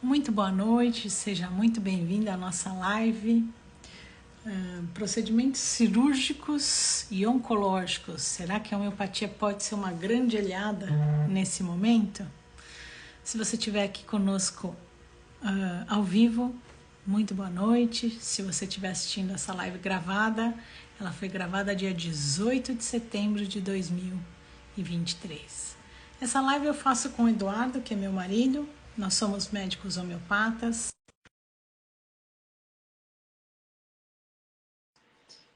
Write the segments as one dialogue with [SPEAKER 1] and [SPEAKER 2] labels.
[SPEAKER 1] Muito boa noite, seja muito bem-vindo à nossa live. Procedimentos cirúrgicos e oncológicos. Será que a homeopatia pode ser uma grande aliada nesse momento? Se você estiver aqui conosco ao vivo, muito boa noite. Se você estiver assistindo essa live gravada, ela foi gravada dia 18 de setembro de 2023. Essa live eu faço com o Eduardo, que é meu marido. Nós somos médicos homeopatas.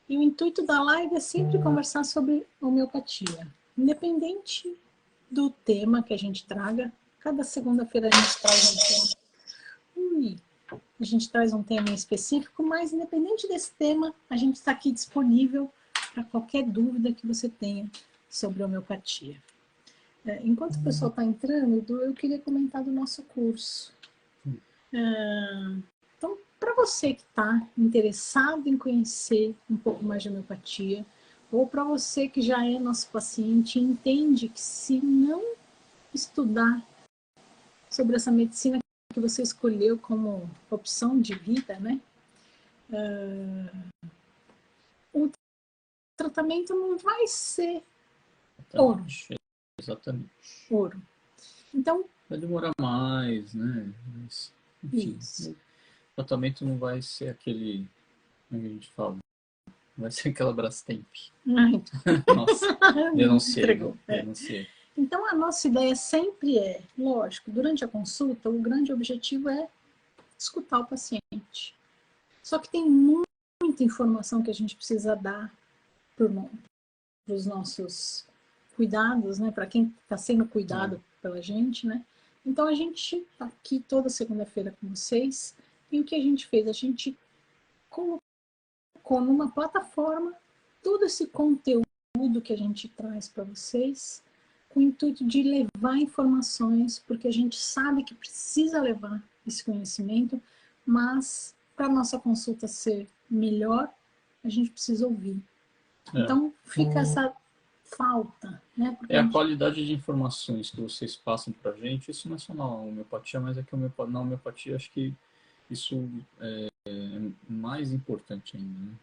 [SPEAKER 1] E o intuito da live é sempre conversar sobre homeopatia. Independente do tema que a gente traga, cada segunda-feira a gente traz um tema. A gente traz um tema em específico, mas independente desse tema, a gente está aqui disponível para qualquer dúvida que você tenha sobre homeopatia. Enquanto o pessoal está entrando, eu queria comentar do nosso curso. Então, para você que está interessado em conhecer um pouco mais de homeopatia, ou para você que já é nosso paciente e entende que se não estudar sobre essa medicina que você escolheu como opção de vida, né? O tratamento não vai ser ouro.
[SPEAKER 2] Exatamente.
[SPEAKER 1] Ouro. Então,
[SPEAKER 2] vai demorar mais, né? Mas, enfim,
[SPEAKER 1] isso.
[SPEAKER 2] O tratamento não vai ser aquele, como a gente fala, não vai ser aquela Brastemp. Nossa, denunciei.
[SPEAKER 1] Então, a nossa ideia sempre é, lógico, durante a consulta, o grande objetivo é escutar o paciente. Só que tem muita informação que a gente precisa dar para os nossos cuidados, né? Para quem está sendo cuidado pela gente, né? Então, a gente está aqui toda segunda-feira com vocês. E o que a gente fez? A gente colocou numa plataforma todo esse conteúdo que a gente traz para vocês, com o intuito de levar informações, porque a gente sabe que precisa levar esse conhecimento, mas para a nossa consulta ser melhor, a gente precisa ouvir. Então, fica essa falta, né? Porque
[SPEAKER 2] a qualidade de informações que vocês passam para a gente, isso não é só na homeopatia, mas é que na homeopatia acho que isso é mais importante ainda, né?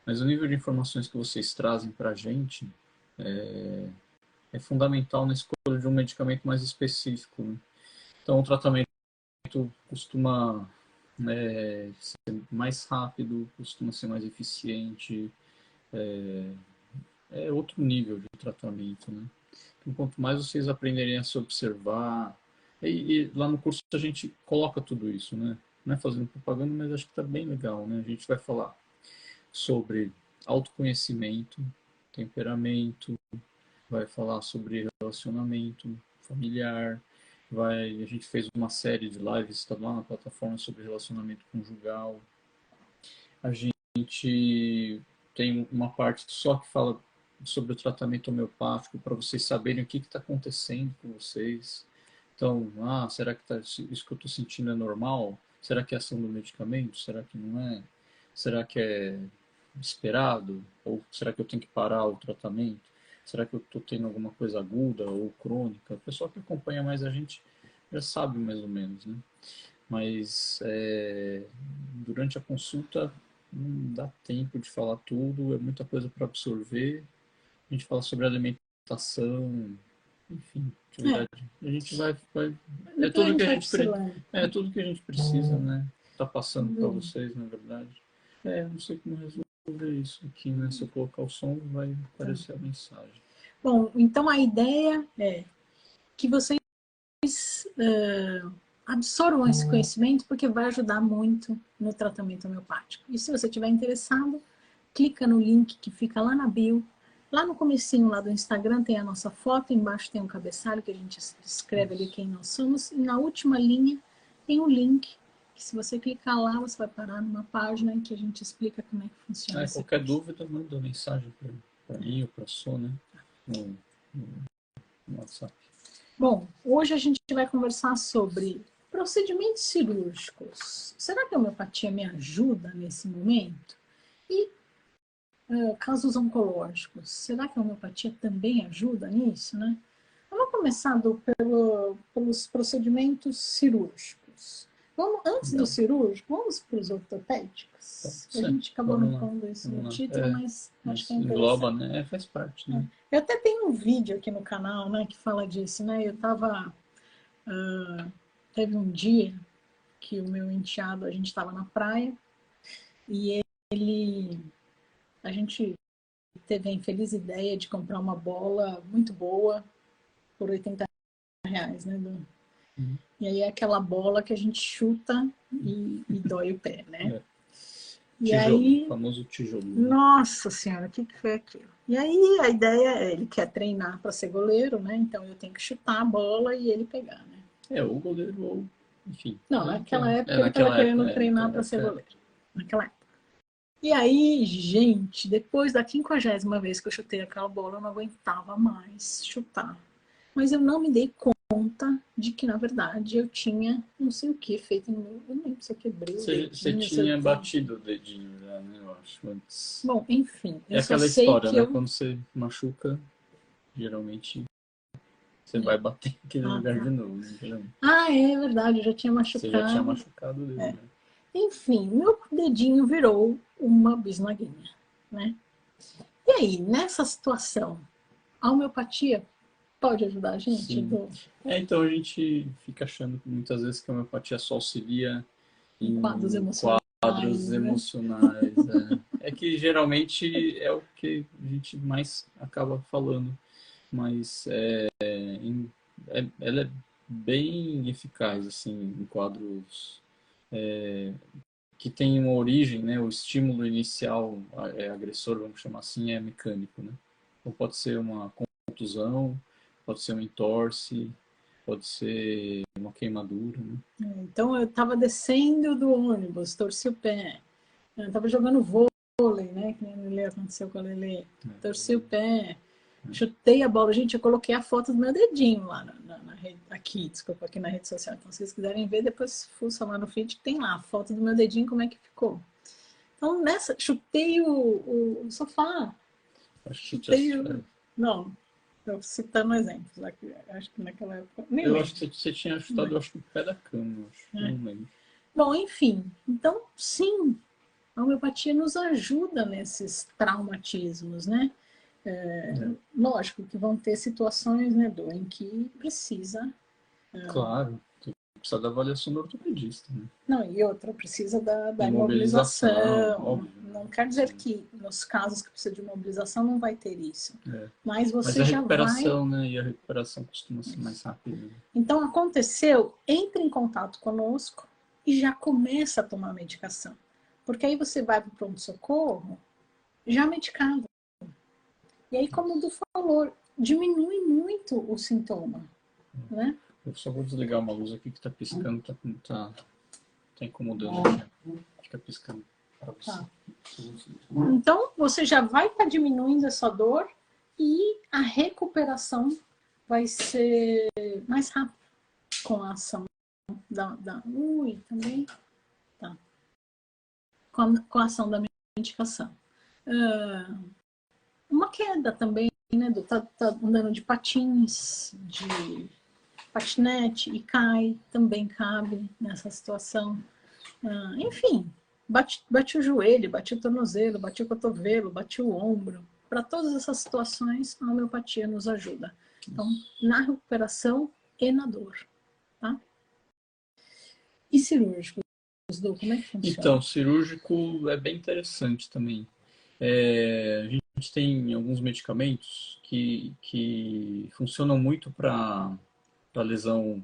[SPEAKER 2] Mas o nível de informações que vocês trazem para a gente é fundamental na escolha de um medicamento mais específico, né? Então, o tratamento costuma ser mais rápido, costuma ser mais eficiente, é outro nível de tratamento, né? Então, quanto mais vocês aprenderem a se observar, e lá no curso a gente coloca tudo isso, né? Não é fazendo propaganda, mas acho que está bem legal, né? A gente vai falar sobre autoconhecimento, temperamento, vai falar sobre relacionamento familiar, a gente fez uma série de lives, está lá na plataforma, sobre relacionamento conjugal. A gente tem uma parte só que fala sobre o tratamento homeopático, para vocês saberem o que está acontecendo com vocês. Então, será que isso que eu estou sentindo é normal? Será que é ação do medicamento? Será que não é? Será que é esperado? Ou será que eu tenho que parar o tratamento? Será que eu estou tendo alguma coisa aguda ou crônica? O pessoal que acompanha mais a gente já sabe mais ou menos, né? Mas durante a consulta não dá tempo de falar tudo, é muita coisa para absorver. A gente fala sobre alimentação, enfim, atividade. A gente vai é tudo que a gente é tudo que a gente precisa, né? Tá passando para vocês, na verdade. Não sei como resolver isso aqui, né? Se eu colocar o som, vai aparecer a mensagem.
[SPEAKER 1] Bom, então a ideia é que vocês absorvam esse conhecimento, porque vai ajudar muito no tratamento homeopático. E se você estiver interessado, clica no link que fica lá na bio. Lá no comecinho lá do Instagram tem a nossa foto, embaixo tem um cabeçalho que a gente escreve ali quem nós somos, e na última linha tem um link, que se você clicar lá, você vai parar numa página em que a gente explica como é que funciona.
[SPEAKER 2] Qualquer dúvida, manda mensagem para mim ou para a Sô, né? No WhatsApp.
[SPEAKER 1] Bom, hoje a gente vai conversar sobre procedimentos cirúrgicos. Será que a homeopatia me ajuda nesse momento? E casos oncológicos, será que a homeopatia também ajuda nisso, né? Vamos começar pelos procedimentos cirúrgicos. Vamos, antes do cirúrgico, vamos para os ortopédicos? A gente acabou não falando isso no título, mas acho que é interessante.
[SPEAKER 2] Engloba, né? Faz parte, né?
[SPEAKER 1] Eu até tenho um vídeo aqui no canal, né, que fala disso, né? Eu tava... teve um dia que o meu enteado, a gente estava na praia, e a gente teve a infeliz ideia de comprar uma bola muito boa por R$ 80, né? E aí é aquela bola que a gente chuta e dói o pé, né? E
[SPEAKER 2] Tijolo,
[SPEAKER 1] aí,
[SPEAKER 2] o famoso tijolo.
[SPEAKER 1] nossa senhora, o que foi aquilo? E aí a ideia é, ele quer treinar para ser goleiro, né? Então eu tenho que chutar a bola e ele pegar, né?
[SPEAKER 2] Ou goleiro, ou enfim.
[SPEAKER 1] Não, naquela época ele estava querendo treinar para ser goleiro. Naquela época. E aí, gente, depois da 50ª vez que eu chutei aquela bola, eu não aguentava mais chutar. Mas eu não me dei conta de que, na verdade, eu tinha não sei o que feito no meu... Eu não lembro se eu quebrei o dedinho.
[SPEAKER 2] Você tinha batido o dedinho, né, eu acho, antes.
[SPEAKER 1] Bom, enfim.
[SPEAKER 2] É aquela história, né? Quando você machuca, geralmente você vai bater naquele lugar de novo. Né?
[SPEAKER 1] É verdade, eu já tinha machucado.
[SPEAKER 2] Você já tinha machucado o dedo, né?
[SPEAKER 1] Enfim, meu dedinho virou uma bisnaguinha, né? E aí, nessa situação, a homeopatia pode ajudar a gente?
[SPEAKER 2] Então a gente fica achando que muitas vezes que a homeopatia só auxilia em
[SPEAKER 1] quadros emocionais.
[SPEAKER 2] É que geralmente é o que a gente mais acaba falando, mas ela é bem eficaz assim, em quadros que tem uma origem, né, o estímulo inicial agressor, vamos chamar assim, é mecânico, né? Então pode ser uma contusão, pode ser um entorse, pode ser uma queimadura, né?
[SPEAKER 1] Então eu estava descendo do ônibus, torci o pé, eu estava jogando vôlei, né, que nem aconteceu com a Lelê, torci o pé, chutei a bola, gente, eu coloquei a foto do meu dedinho lá na rede, aqui na rede social, então se vocês quiserem ver, depois fuça lá no feed, tem lá a foto do meu dedinho, como é que ficou. Então chutei o sofá, não, eu citando exemplos aqui, acho que naquela época,
[SPEAKER 2] acho que você tinha chutado, acho que o pé da cama, não lembro.
[SPEAKER 1] Bom, enfim, então sim, a homeopatia nos ajuda nesses traumatismos, né? Lógico que vão ter situações, né, Dô, em que precisa...
[SPEAKER 2] Claro, precisa da avaliação do ortopedista, né?
[SPEAKER 1] Não, e outra, precisa da imobilização.
[SPEAKER 2] Óbvio.
[SPEAKER 1] Não quer dizer que nos casos que precisa de imobilização não vai ter isso. Mas você
[SPEAKER 2] a
[SPEAKER 1] já
[SPEAKER 2] recuperação, né? E a recuperação costuma ser mais rápida. Né?
[SPEAKER 1] Então, aconteceu, entre em contato conosco e já começa a tomar medicação. Porque aí você vai para o pronto-socorro já medicado. E aí, como o Du falou, diminui muito o sintoma, né?
[SPEAKER 2] Eu só vou desligar uma luz aqui que está piscando, tá incomodando. Fica piscando.
[SPEAKER 1] Tá. Então, você já vai estar diminuindo essa dor e a recuperação vai ser mais rápida com a ação também. Tá. Com a ação da medicação. Uma queda também, né? Tá andando de patins, de patinete e cai, também cabe nessa situação. Enfim, bate o joelho, bate o tornozelo, bate o cotovelo, bate o ombro. Para todas essas situações, a homeopatia nos ajuda. Então, na recuperação e na dor. Tá? E cirúrgico? Como é que funciona?
[SPEAKER 2] Então, cirúrgico é bem interessante também. A gente tem alguns medicamentos que funcionam muito para lesão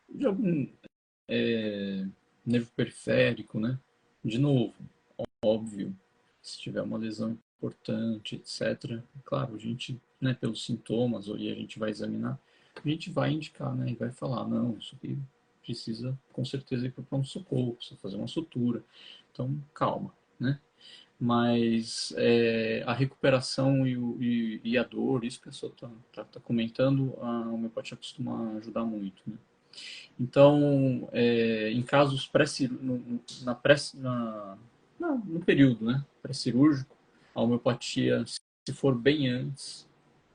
[SPEAKER 2] de algum nervo periférico, né? De novo, óbvio, se tiver uma lesão importante, etc. Claro, a gente, né, pelos sintomas, e a gente vai examinar, a gente vai indicar, né, e vai falar, não, isso aqui precisa com certeza ir para o pronto-socorro, precisa fazer uma sutura. Então, calma, né? Mas a recuperação e a dor, isso que a pessoa está comentando, a homeopatia costuma ajudar muito, né? Então, em casos no período, né, pré-cirúrgico, a homeopatia, se for bem antes,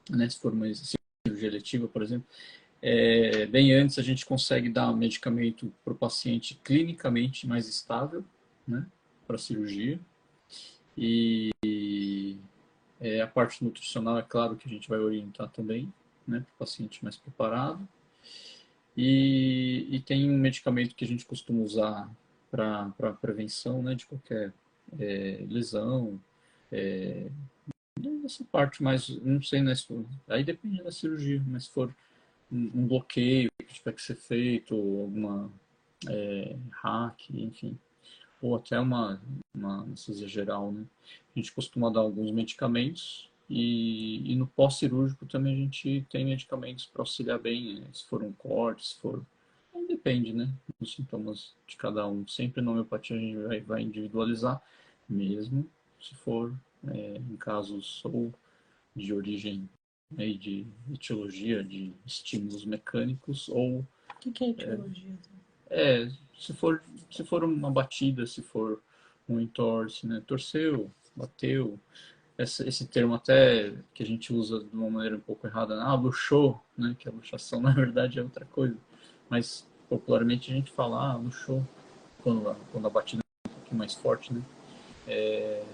[SPEAKER 2] né, se for uma cirurgia eletiva, por exemplo, Bem antes a gente consegue dar um medicamento para o paciente clinicamente mais estável, né, para a cirurgia. E a parte nutricional, é claro que a gente vai orientar também, né, para o paciente mais preparado. E tem um medicamento que a gente costuma usar para prevenção, né, de qualquer lesão. Essa parte mais, não sei, né, aí depende da cirurgia, mas se for um bloqueio que tiver que ser feito, ou alguma hack, enfim, ou até uma anestesia geral, né? A gente costuma dar alguns medicamentos e no pós-cirúrgico também a gente tem medicamentos para auxiliar bem, né? Se for um corte, se for... Aí depende, né? Dos sintomas de cada um. Sempre na homeopatia a gente vai individualizar, mesmo se for em casos ou de origem de etiologia, de estímulos mecânicos, ou
[SPEAKER 1] O que é etiologia?
[SPEAKER 2] é, se for uma batida, se for um entorse, né? Torceu, bateu. Esse termo até que a gente usa de uma maneira um pouco errada, luxou, né? Que a luxação na verdade é outra coisa. Mas popularmente a gente fala, luxou, quando a batida é um pouquinho mais forte, né? É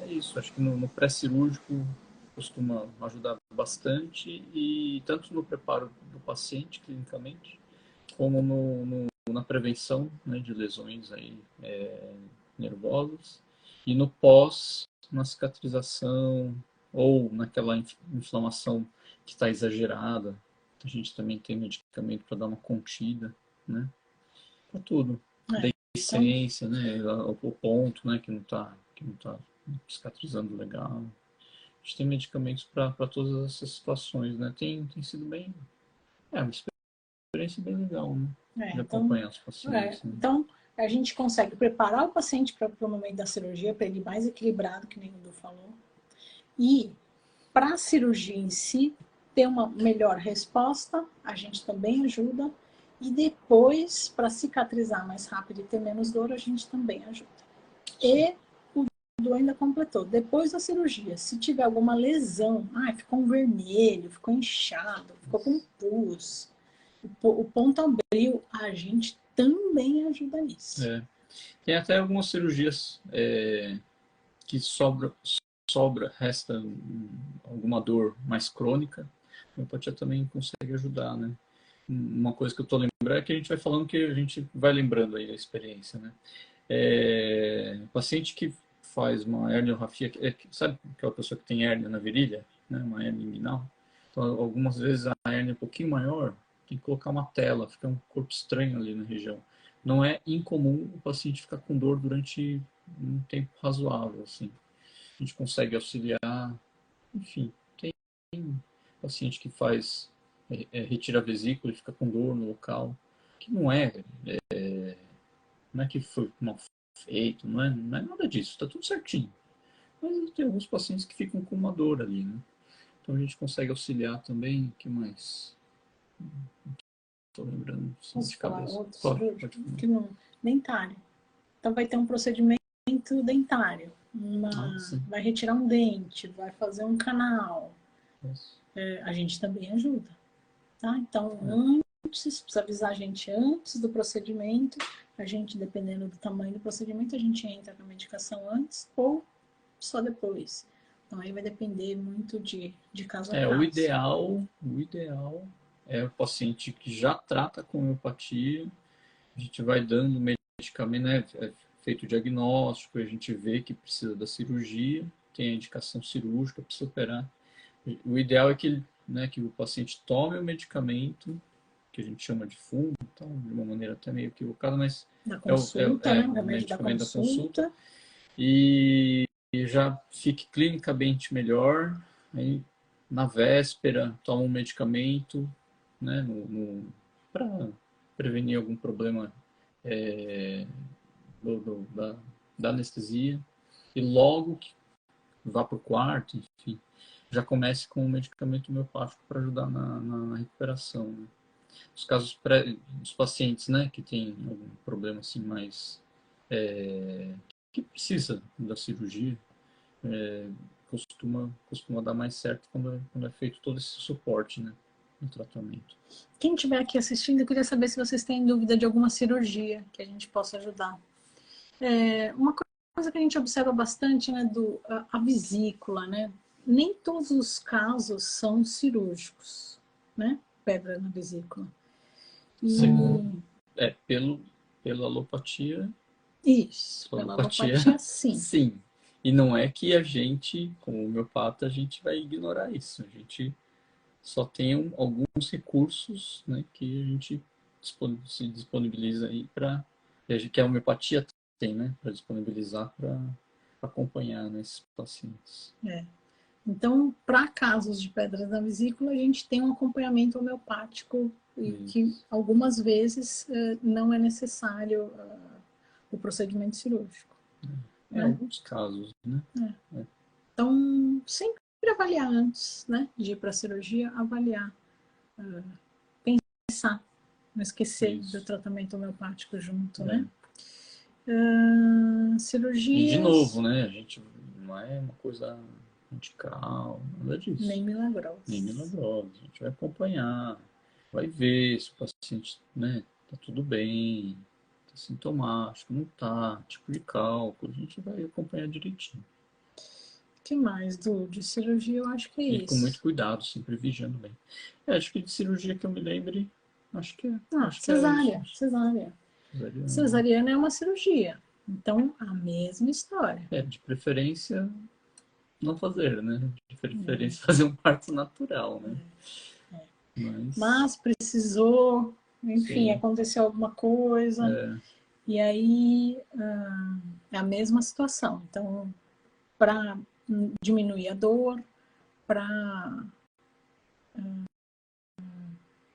[SPEAKER 2] isso, acho que no pré-cirúrgico costuma ajudar bastante, e tanto no preparo do paciente clinicamente, como na prevenção, né, de lesões aí, nervosas, e no pós, na cicatrização, ou naquela inflamação que está exagerada. A gente também tem medicamento para dar uma contida, né? Para tudo.
[SPEAKER 1] Então,
[SPEAKER 2] Deiscência, né? O ponto, né? Que não tá cicatrizando legal. A gente tem medicamentos para todas essas situações, né? Tem sido bem... uma experiência bem legal, né? De
[SPEAKER 1] então,
[SPEAKER 2] acompanhar os pacientes, né?
[SPEAKER 1] então, a gente consegue preparar o paciente para o momento da cirurgia, para ele mais equilibrado, que nem o Du falou. E para a cirurgia em si ter uma melhor resposta, a gente também ajuda. E depois, para cicatrizar mais rápido e ter menos dor, a gente também ajuda. E o Du ainda completou. Depois da cirurgia, se tiver alguma lesão, ficou um vermelho, ficou inchado, ficou com pus, o ponto abriu, a gente também ajuda nisso.
[SPEAKER 2] Tem até algumas cirurgias que resta alguma dor mais crônica. A homeopatia também consegue ajudar, né? Uma coisa que eu estou lembrando é que a gente vai falando que a gente vai lembrando aí da experiência, né? Paciente que faz uma herniorrafia, sabe aquela pessoa que tem hérnia na virilha, né? Uma hérnia inguinal. Então, algumas vezes a hérnia é um pouquinho maior, tem que colocar uma tela, fica um corpo estranho ali na região. Não é incomum o paciente ficar com dor durante um tempo razoável, assim. A gente consegue auxiliar, enfim, tem paciente que faz, retira a vesícula e fica com dor no local, que não é que foi mal feito, não é nada disso, está tudo certinho. Mas tem alguns pacientes que ficam com uma dor ali, né? Então a gente consegue auxiliar também. O que mais? Estou lembrando assim,
[SPEAKER 1] Posso
[SPEAKER 2] de
[SPEAKER 1] falar
[SPEAKER 2] cabeça.
[SPEAKER 1] outro
[SPEAKER 2] Pode
[SPEAKER 1] cirúrgico? Que não, dentário. Então vai ter um procedimento dentário.
[SPEAKER 2] sim.
[SPEAKER 1] Vai retirar um dente, vai fazer um canal.
[SPEAKER 2] Isso.
[SPEAKER 1] A gente também ajuda. Tá? Então, antes, precisa avisar a gente antes do procedimento. A gente, dependendo do tamanho do procedimento, a gente entra com a medicação antes ou só depois. Então, aí vai depender muito de caso a
[SPEAKER 2] O
[SPEAKER 1] caso.
[SPEAKER 2] ideal é o paciente que já trata com homeopatia, a gente vai dando medicamento, né? É feito o diagnóstico, a gente vê que precisa da cirurgia, tem a indicação cirúrgica, precisa operar. O ideal é que o paciente tome o medicamento, que a gente chama de fundo, então, de uma maneira até meio equivocada, mas
[SPEAKER 1] Da consulta, né? O
[SPEAKER 2] o
[SPEAKER 1] remédio da
[SPEAKER 2] medicamento da consulta,
[SPEAKER 1] consulta.
[SPEAKER 2] e já fique clinicamente melhor. Aí, na véspera, toma um medicamento, né, para prevenir algum problema é, da anestesia. E logo que vá para o quarto, enfim, já comece com um medicamento homeopático para ajudar na recuperação, né? Os casos dos pacientes, né, que tem algum problema assim mais que precisa da cirurgia, costuma dar mais certo quando é feito todo esse suporte, né, no tratamento.
[SPEAKER 1] Quem estiver aqui assistindo, eu queria saber se vocês têm dúvida de alguma cirurgia que a gente possa ajudar. Uma coisa que a gente observa bastante, né, a vesícula, né? Nem todos os casos são cirúrgicos, né? Pedra na vesícula.
[SPEAKER 2] Pela alopatia.
[SPEAKER 1] Isso, pela alopatia, sim.
[SPEAKER 2] Sim. E não é que a gente, como homeopata, a gente vai ignorar isso. A gente só tem alguns recursos, né, que a gente se disponibiliza aí para que a homeopatia tem, né, para disponibilizar para acompanhar, né, esses pacientes.
[SPEAKER 1] Então, para casos de pedras na vesícula, a gente tem um acompanhamento homeopático e que algumas vezes não é necessário o procedimento cirúrgico.
[SPEAKER 2] Em alguns casos, né?
[SPEAKER 1] Então, sempre avaliar antes, né, de ir para a cirurgia, avaliar, pensar, não esquecer do tratamento homeopático junto, né? Cirurgias...
[SPEAKER 2] E de novo, né, a gente não é uma coisa radical, nada disso.
[SPEAKER 1] Nem milagrosa.
[SPEAKER 2] Nem milagrosa. A gente vai acompanhar, vai ver se o paciente, né, tá tudo bem, tá sintomático, não tá, tipo de cálculo, a gente vai acompanhar direitinho.
[SPEAKER 1] O que mais, Du? De cirurgia eu acho que é isso.
[SPEAKER 2] E com muito cuidado, sempre vigiando bem. Acho que de cirurgia que eu me lembre, acho que é.
[SPEAKER 1] Cesárea. Cesariana é uma cirurgia. Então, a mesma história.
[SPEAKER 2] De preferência, não fazer, né? De preferência, fazer um parto natural, né?
[SPEAKER 1] Mas precisou, enfim, aconteceu alguma coisa. E aí, é a mesma situação. Então, para diminuir a dor, para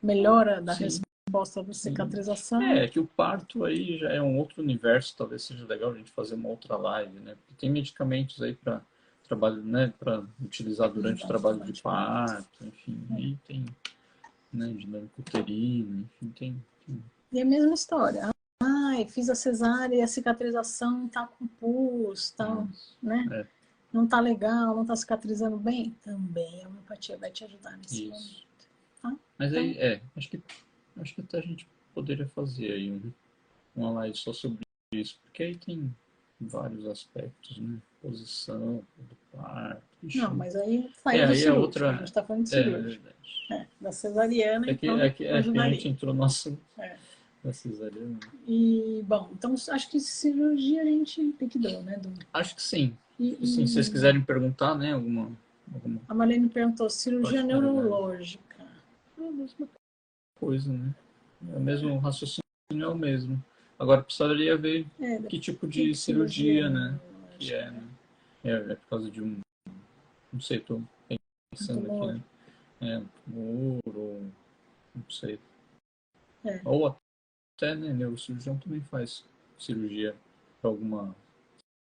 [SPEAKER 1] melhora da resposta da cicatrização.
[SPEAKER 2] Que o parto aí já é um outro universo, talvez seja legal a gente fazer uma outra live, né? Porque tem medicamentos aí para trabalho, né, para utilizar durante o trabalho de parto, enfim, aí tem, né, dinâmica uterina, enfim, tem.
[SPEAKER 1] E a mesma história. Fiz a cesárea e a cicatrização tá com pus, tá, né? Não tá legal, não tá cicatrizando bem, também a homeopatia vai te ajudar nesse momento. Tá?
[SPEAKER 2] Mas aí, acho que até a gente poderia fazer aí uma live só sobre isso, porque aí tem vários aspectos, né? Posição, do parto.
[SPEAKER 1] Não, mas aí saiu do cirúrgico, a gente tá falando de cirúrgico. Da cesariana, então
[SPEAKER 2] é que a gente entrou no assunto da cesariana.
[SPEAKER 1] E, bom, então acho que cirurgia a gente liquidou, né, Du?
[SPEAKER 2] Acho que sim. Se vocês quiserem perguntar, né, alguma...
[SPEAKER 1] A Marlene perguntou, cirurgia neurológica.
[SPEAKER 2] É a mesma coisa, né? O mesmo raciocínio é o mesmo. Agora precisaria ver que tipo de cirurgia, né? Que né? É por causa de um... Não sei, estou pensando aqui, né? Tumor, ou... Não sei. Ou até, né, neurocirurgião também faz cirurgia para alguma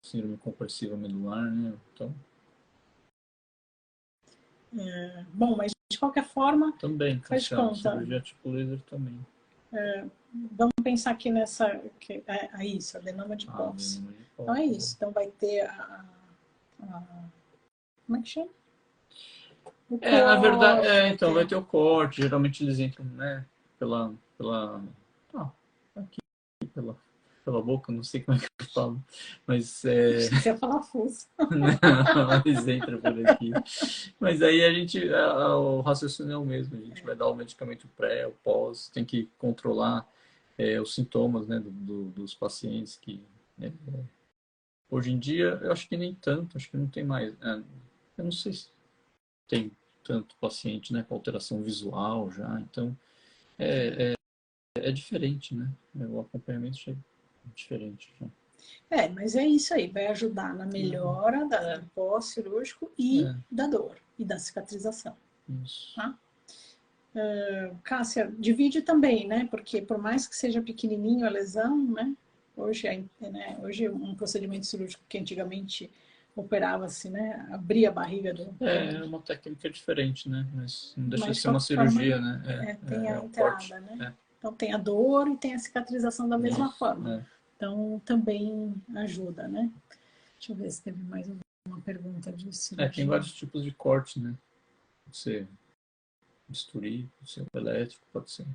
[SPEAKER 2] síndrome compressiva medular, né? Então...
[SPEAKER 1] Bom, mas de qualquer forma,
[SPEAKER 2] também
[SPEAKER 1] faz de conta.
[SPEAKER 2] Cirurgia tipo laser também.
[SPEAKER 1] Vamos pensar aqui nessa... isso, adenoma de Posse. Então é isso. Então vai ter como é que chama?
[SPEAKER 2] Na verdade, então vai ter o corte. Geralmente eles entram, né, aqui, pela boca, não sei como é que eu falo, mas
[SPEAKER 1] Você ia falar fuso.
[SPEAKER 2] Não, eles entram por aqui. Mas aí o raciocínio é o mesmo. A gente vai dar o medicamento pré, o pós, tem que controlar os sintomas, né, dos pacientes que hoje em dia eu acho que nem tanto, acho que não tem mais. Eu não sei se tem tanto paciente, né, com alteração visual já, então é diferente, né? O acompanhamento já é diferente já.
[SPEAKER 1] Mas é isso aí, vai ajudar na melhora do pós-cirúrgico e da dor e da cicatrização.
[SPEAKER 2] Isso.
[SPEAKER 1] Tá? Cássia, divide também, né? Porque por mais que seja pequenininho a lesão, né? Hoje um procedimento cirúrgico que antigamente operava-se, né? Abria a barriga do...
[SPEAKER 2] É uma técnica diferente, né? Mas não deixa de ser uma cirurgia, né?
[SPEAKER 1] Tem a entrada, né? Então tem a dor e tem a cicatrização da mesma forma. Então também ajuda, né? Deixa eu ver se teve mais alguma uma pergunta de
[SPEAKER 2] Tem
[SPEAKER 1] cirurgia.
[SPEAKER 2] vários tipos de corte, né? Pode ser bisturi, pode ser elétrico, pode ser.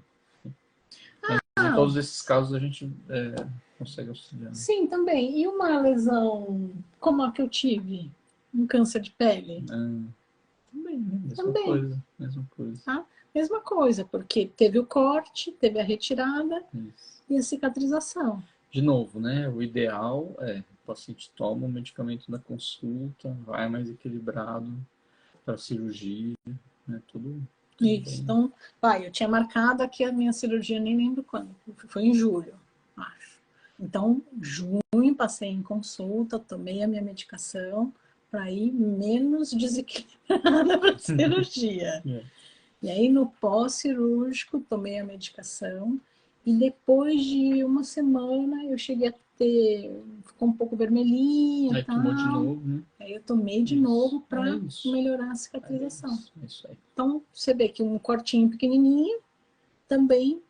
[SPEAKER 2] Mas em todos esses casos a gente consegue auxiliar.
[SPEAKER 1] Sim, também. E uma lesão como a que eu tive? Um câncer de pele?
[SPEAKER 2] Também, né? Mesma
[SPEAKER 1] Também.
[SPEAKER 2] coisa, mesma coisa.
[SPEAKER 1] Tá? Mesma coisa, porque teve o corte, teve a retirada e a cicatrização.
[SPEAKER 2] De novo, né? O ideal é o paciente toma o medicamento na consulta, vai mais equilibrado para a cirurgia, né? Tudo
[SPEAKER 1] Isso.
[SPEAKER 2] bem.
[SPEAKER 1] Então, eu tinha marcado aqui a minha cirurgia, nem lembro quando. Foi em julho, acho. Então, junho, passei em consulta, tomei a minha medicação para ir menos desequilibrada para a cirurgia. E aí, no pós-cirúrgico, tomei a medicação. E depois de uma semana, eu cheguei a ter... Ficou um pouco vermelhinha e tal.
[SPEAKER 2] Tomou de novo, né?
[SPEAKER 1] Aí eu tomei de novo para melhorar a cicatrização.
[SPEAKER 2] Isso aí.
[SPEAKER 1] Então, você vê que um cortinho pequenininho também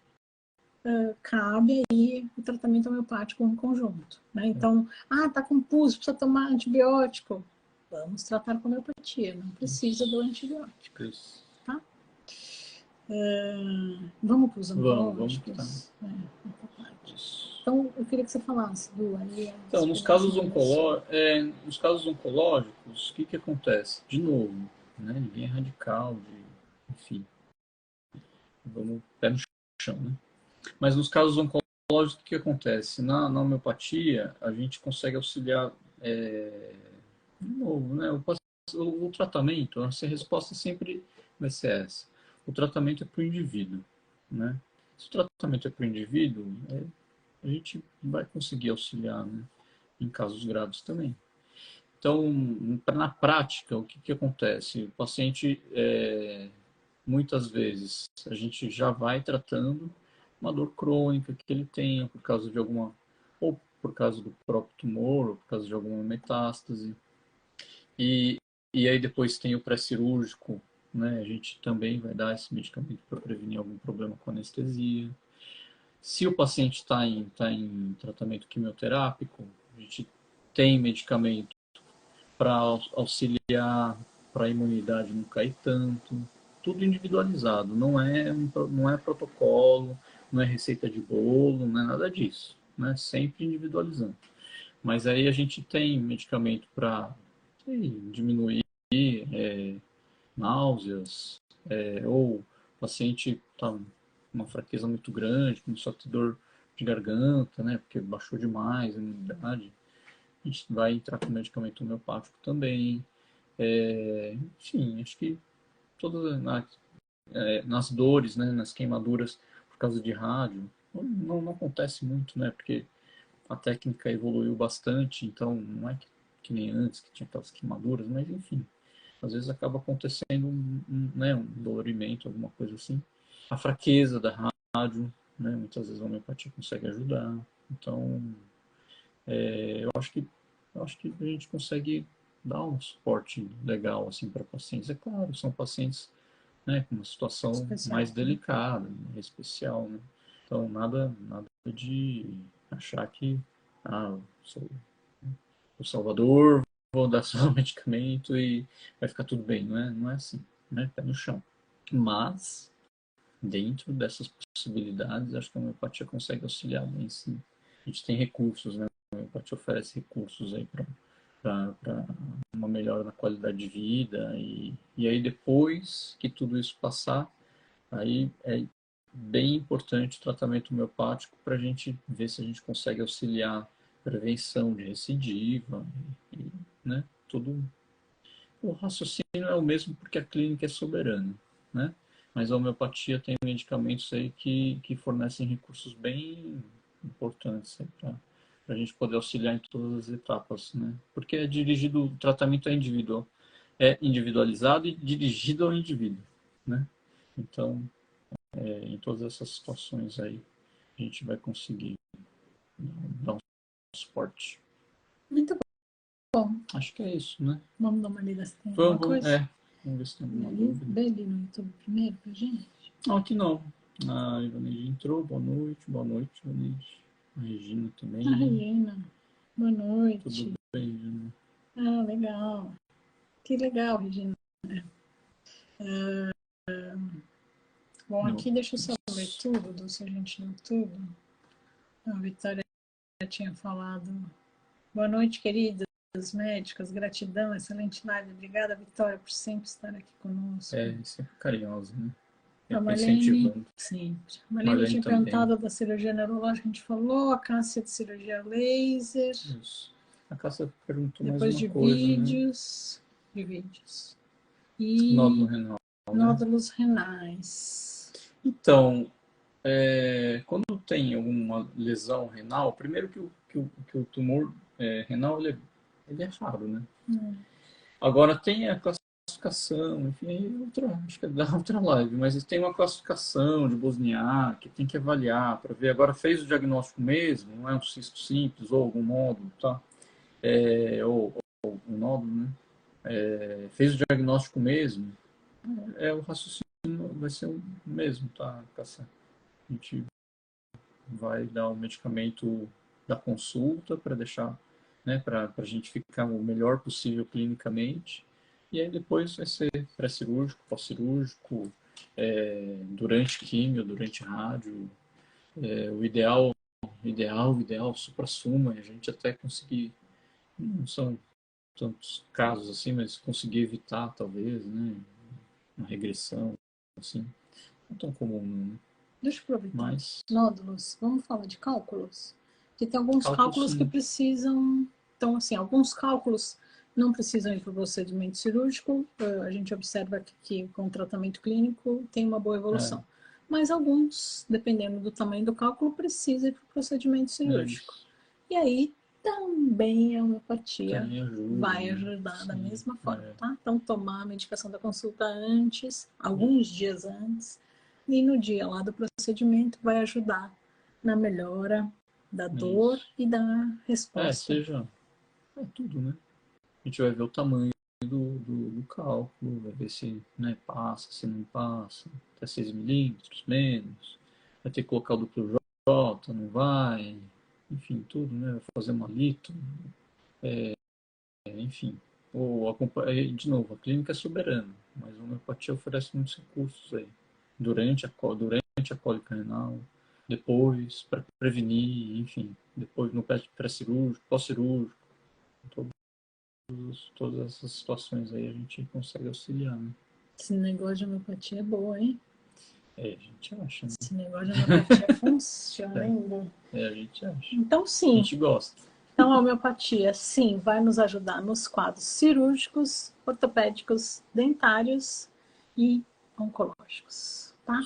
[SPEAKER 1] cabe aí o tratamento homeopático em conjunto. Né? Então, tá com pus, precisa tomar antibiótico. Vamos tratar com homeopatia, não precisa do antibiótico. Tá? Vamos para os oncológicos? Então, eu queria que você falasse do aí.
[SPEAKER 2] Então, nos casos oncológicos, o que acontece? De novo, né? Ninguém é radical, enfim. Vamos pé no chão, né? Mas nos casos oncológicos, o que acontece? Na homeopatia, a gente consegue auxiliar de novo, né? O tratamento, a resposta sempre vai ser essa. O tratamento é para o indivíduo, né? Se o tratamento é para o indivíduo, a gente vai conseguir auxiliar, né? Em casos graves também. Então, na prática, o que acontece? O paciente, muitas vezes, a gente já vai tratando uma dor crônica que ele tenha por causa de ou por causa do próprio tumor, ou por causa de alguma metástase. E aí depois tem o pré-cirúrgico, né? A gente também vai dar esse medicamento para prevenir algum problema com anestesia. Se o paciente está em tratamento quimioterápico, a gente tem medicamento para auxiliar, para a imunidade não cair tanto. Tudo individualizado, não é protocolo, não é receita de bolo, não é nada disso, né? Sempre individualizando. Mas aí a gente tem medicamento para diminuir náuseas, ou o paciente está com uma fraqueza muito grande, começou a ter dor de garganta, né? Porque baixou demais a imunidade. A gente vai entrar com medicamento homeopático também. Enfim, acho que todas nas dores, né, nas queimaduras por causa de rádio, não acontece muito, né? Porque a técnica evoluiu bastante, então não é que nem antes, que tinha aquelas queimaduras, mas enfim, às vezes acaba acontecendo né, um dolorimento, alguma coisa assim. A fraqueza da rádio, né, muitas vezes a homeopatia consegue ajudar. Então, eu acho que a gente consegue dar um suporte legal assim para pacientes. É claro, são pacientes, né, com uma situação mais delicada, né, especial, né? Então nada de achar que sou o salvador, vou dar só o medicamento e vai ficar tudo bem, não é assim, né? Pé no chão. Mas dentro dessas possibilidades, acho que a homeopatia consegue auxiliar bem, sim. A gente tem recursos, né? A homeopatia oferece recursos aí para uma melhora na qualidade de vida e aí depois que tudo isso passar, aí é bem importante o tratamento homeopático para a gente ver se a gente consegue auxiliar prevenção de recidiva, né? Tudo. O raciocínio é o mesmo porque a clínica é soberana, né? Mas a homeopatia tem medicamentos aí que fornecem recursos bem importantes para a gente poder auxiliar em todas as etapas, né? Porque o tratamento é individualizado e dirigido ao indivíduo, né? Então, em todas essas situações aí, a gente vai conseguir dar um suporte.
[SPEAKER 1] Muito bom.
[SPEAKER 2] Acho que é isso, né?
[SPEAKER 1] Vamos dar uma lida se tem alguma coisa?
[SPEAKER 2] Vamos ver se tem alguma dúvida.
[SPEAKER 1] Vê ali no YouTube primeiro pra gente.
[SPEAKER 2] Aqui não. A Ivaneide entrou, boa noite, Ivaneide. A Regina também.
[SPEAKER 1] A Regina, boa noite.
[SPEAKER 2] Tudo bem, Regina?
[SPEAKER 1] Ah, legal. Que legal, Regina. Bom,
[SPEAKER 2] Não.
[SPEAKER 1] aqui deixa eu só ler tudo, se a gente leu tudo. A Vitória tinha falado. Boa noite, queridas médicas. Gratidão, excelente live. Obrigada, Vitória, por sempre estar aqui conosco.
[SPEAKER 2] É, sempre carinhosa, né?
[SPEAKER 1] A
[SPEAKER 2] Sempre
[SPEAKER 1] Marlene,
[SPEAKER 2] incentivando.
[SPEAKER 1] sempre. A Marlene
[SPEAKER 2] Marlene
[SPEAKER 1] tinha
[SPEAKER 2] também.
[SPEAKER 1] perguntado da cirurgia neurológica, a gente falou. A Cássia de cirurgia laser.
[SPEAKER 2] Isso. A Cássia perguntou mais
[SPEAKER 1] Depois
[SPEAKER 2] uma
[SPEAKER 1] de
[SPEAKER 2] coisa, né?
[SPEAKER 1] vídeos.
[SPEAKER 2] Nódulo
[SPEAKER 1] E
[SPEAKER 2] renal, né?
[SPEAKER 1] nódulos renais.
[SPEAKER 2] Então, quando tem alguma lesão renal, primeiro que o tumor renal ele é raro, né? Agora tem a classificação, enfim, acho que é da outra live, mas tem uma classificação de Bosniak que tem que avaliar para ver. Agora fez o diagnóstico mesmo, não é um cisto simples ou algum nódulo, tá? Ou um nódulo, né? Fez o diagnóstico mesmo, o raciocínio vai ser o mesmo, tá, Cássia? A gente vai dar o medicamento da consulta para deixar, né, para a gente ficar o melhor possível clinicamente. E aí depois vai ser pré-cirúrgico, pós-cirúrgico, durante químio, durante rádio. O ideal, supra-suma, a gente até conseguir, não são tantos casos assim, mas conseguir evitar, talvez, né, uma regressão, assim, não tão comum, né?
[SPEAKER 1] Deixa eu aproveitar.
[SPEAKER 2] Mas
[SPEAKER 1] Nódulos. Vamos falar de cálculos? Porque tem alguns
[SPEAKER 2] cálculo,
[SPEAKER 1] cálculos que
[SPEAKER 2] sim.
[SPEAKER 1] precisam. Então, assim, alguns cálculos não precisam ir para o procedimento cirúrgico. A gente observa que com o tratamento clínico tem uma boa
[SPEAKER 2] É,
[SPEAKER 1] evolução. Mas alguns, dependendo do tamanho do cálculo, precisa ir para o procedimento cirúrgico.
[SPEAKER 2] isso.
[SPEAKER 1] E aí também a homeopatia
[SPEAKER 2] Também ajuda,
[SPEAKER 1] vai
[SPEAKER 2] né?
[SPEAKER 1] ajudar da
[SPEAKER 2] Sim,
[SPEAKER 1] mesma forma, tá? Então, tomar a medicação da consulta antes, alguns dias antes, e no dia lá do procedimento vai ajudar na melhora da dor
[SPEAKER 2] isso.
[SPEAKER 1] e da resposta.
[SPEAKER 2] Seja, tudo, né? A gente vai ver o tamanho do cálculo, vai ver se, né, passa, se não passa, até 6 milímetros, menos, vai ter que colocar o duplo J, não vai, enfim, tudo, né? Vai fazer uma lito, enfim. De novo, a clínica é soberana, mas a homeopatia oferece muitos recursos aí, durante a cólica renal, depois, para prevenir, enfim, depois no pré-cirúrgico, pós-cirúrgico, todas essas situações aí a gente consegue auxiliar, né?
[SPEAKER 1] Esse negócio de homeopatia é boa, hein?
[SPEAKER 2] A gente acha, né?
[SPEAKER 1] Esse negócio de homeopatia funciona ainda.
[SPEAKER 2] A gente acha.
[SPEAKER 1] Então,
[SPEAKER 2] A
[SPEAKER 1] sim.
[SPEAKER 2] gente gosta.
[SPEAKER 1] Então, a homeopatia, sim, vai nos ajudar nos quadros cirúrgicos, ortopédicos, dentários e oncológicos, tá?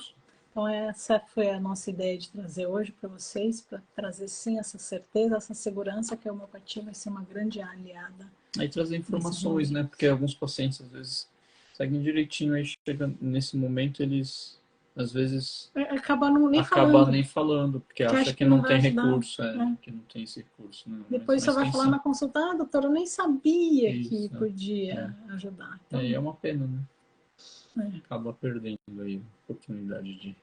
[SPEAKER 1] Então, essa foi a nossa ideia de trazer hoje para vocês, para trazer, sim, essa certeza, essa segurança que a homeopatia vai ser uma grande aliada.
[SPEAKER 2] Aí trazer informações, né? Porque alguns pacientes, às vezes, seguem direitinho, aí chega nesse momento, eles, às vezes,
[SPEAKER 1] Acaba nem
[SPEAKER 2] acabam
[SPEAKER 1] falando,
[SPEAKER 2] nem falando, porque
[SPEAKER 1] que
[SPEAKER 2] acha
[SPEAKER 1] acha
[SPEAKER 2] que
[SPEAKER 1] que não
[SPEAKER 2] não
[SPEAKER 1] vai
[SPEAKER 2] tem
[SPEAKER 1] ajudar,
[SPEAKER 2] recurso,
[SPEAKER 1] né?
[SPEAKER 2] que não tem esse recurso, né?
[SPEAKER 1] Depois você
[SPEAKER 2] Mas
[SPEAKER 1] vai
[SPEAKER 2] tem
[SPEAKER 1] falar
[SPEAKER 2] sim.
[SPEAKER 1] na consulta, doutora, eu nem sabia que
[SPEAKER 2] Isso,
[SPEAKER 1] podia ajudar. Então,
[SPEAKER 2] é uma pena, né? Acaba perdendo aí a oportunidade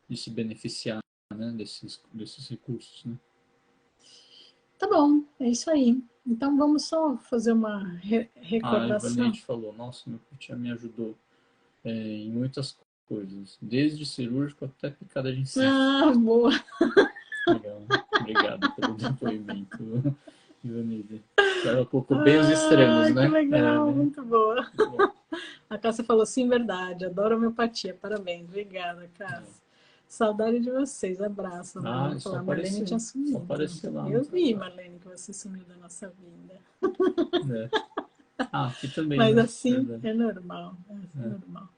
[SPEAKER 2] de se beneficiar, né, desses recursos, né?
[SPEAKER 1] tá bom, é isso aí. Então vamos só fazer uma
[SPEAKER 2] A
[SPEAKER 1] recordação.
[SPEAKER 2] Ivanete falou, nossa, meu tia me ajudou em muitas coisas, desde cirúrgico até picada de inseto.
[SPEAKER 1] Ah, boa.
[SPEAKER 2] Legal, obrigado pelo depoimento, Ivanete. Ela colocou bem os extremos,
[SPEAKER 1] Que
[SPEAKER 2] né?
[SPEAKER 1] legal, muito boa.
[SPEAKER 2] Muito bom.
[SPEAKER 1] A Cássia falou, sim, verdade, adoro homeopatia, parabéns. Obrigada, Cássia. Saudade de vocês, abraço. A Marlene
[SPEAKER 2] Só
[SPEAKER 1] falou, a Marlene tinha
[SPEAKER 2] apareceu. Só
[SPEAKER 1] sumido.
[SPEAKER 2] apareceu lá.
[SPEAKER 1] Eu vi, Marlene, que você sumiu da nossa vida.
[SPEAKER 2] É. Aqui também,
[SPEAKER 1] Mas
[SPEAKER 2] né?
[SPEAKER 1] assim
[SPEAKER 2] Verdade.
[SPEAKER 1] é normal. É normal.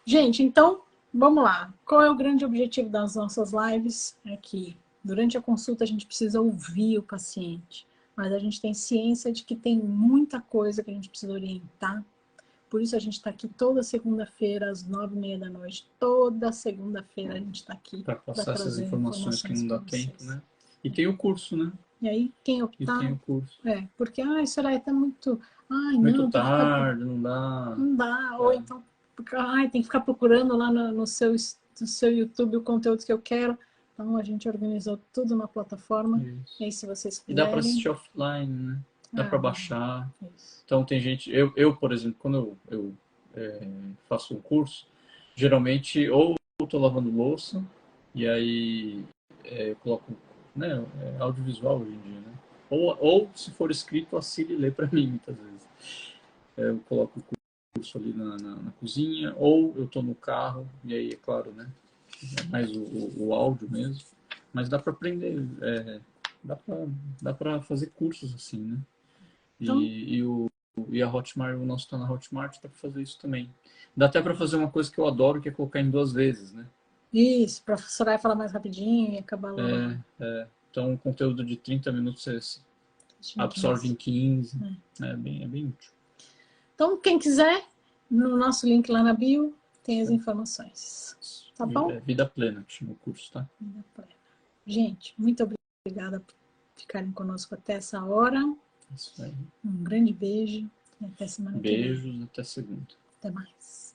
[SPEAKER 1] Gente, então, vamos lá. Qual é o grande objetivo das nossas lives? É que durante a consulta a gente precisa ouvir o paciente, mas a gente tem ciência de que tem muita coisa que a gente precisa orientar. Por isso a gente está aqui toda segunda-feira, às 9h30 da noite. Toda segunda-feira a gente está aqui
[SPEAKER 2] Para
[SPEAKER 1] para
[SPEAKER 2] passar essas
[SPEAKER 1] trazer
[SPEAKER 2] informações que não
[SPEAKER 1] para
[SPEAKER 2] dá tempo,
[SPEAKER 1] vocês.
[SPEAKER 2] né? E tem o curso, né?
[SPEAKER 1] E aí, quem
[SPEAKER 2] E tem
[SPEAKER 1] optar,
[SPEAKER 2] o curso.
[SPEAKER 1] porque, isso aí está muito... Ai,
[SPEAKER 2] Muito
[SPEAKER 1] não, tem que ficar...
[SPEAKER 2] tarde, não dá.
[SPEAKER 1] Não dá, ou então, tem que ficar procurando lá no seu YouTube o conteúdo que eu quero. Então a gente organizou tudo na plataforma.
[SPEAKER 2] Isso.
[SPEAKER 1] E aí, se vocês
[SPEAKER 2] E dá para
[SPEAKER 1] quiserem,
[SPEAKER 2] assistir offline, né? dá para baixar.
[SPEAKER 1] Isso.
[SPEAKER 2] Então tem gente, eu por exemplo, quando eu faço um curso, geralmente ou eu estou lavando louça, e aí eu coloco, né, audiovisual hoje em dia, né? Ou se for escrito, a Siri lê para mim muitas vezes. Eu coloco o curso ali na cozinha, ou eu estou no carro, e aí é claro, né? É mais o áudio mesmo. Mas dá para aprender, dá para fazer cursos assim, né?
[SPEAKER 1] Então,
[SPEAKER 2] E a Hotmart, o nosso está na Hotmart, dá para fazer isso também. Dá até para fazer uma coisa que eu adoro, que é colocar em 2 vezes, né?
[SPEAKER 1] isso, para professora vai falar mais rapidinho e acabar logo.
[SPEAKER 2] Então, um conteúdo de 30 minutos você absorve em 15. É bem útil.
[SPEAKER 1] Então, quem quiser, no nosso link lá na bio, tem as informações. Tá bom?
[SPEAKER 2] É Vida Plena, que chama o curso, tá?
[SPEAKER 1] Vida plena. Gente, muito obrigada por ficarem conosco até essa hora.
[SPEAKER 2] Isso aí.
[SPEAKER 1] Um grande beijo e até semana que vem.
[SPEAKER 2] Beijos, até segunda.
[SPEAKER 1] Até mais.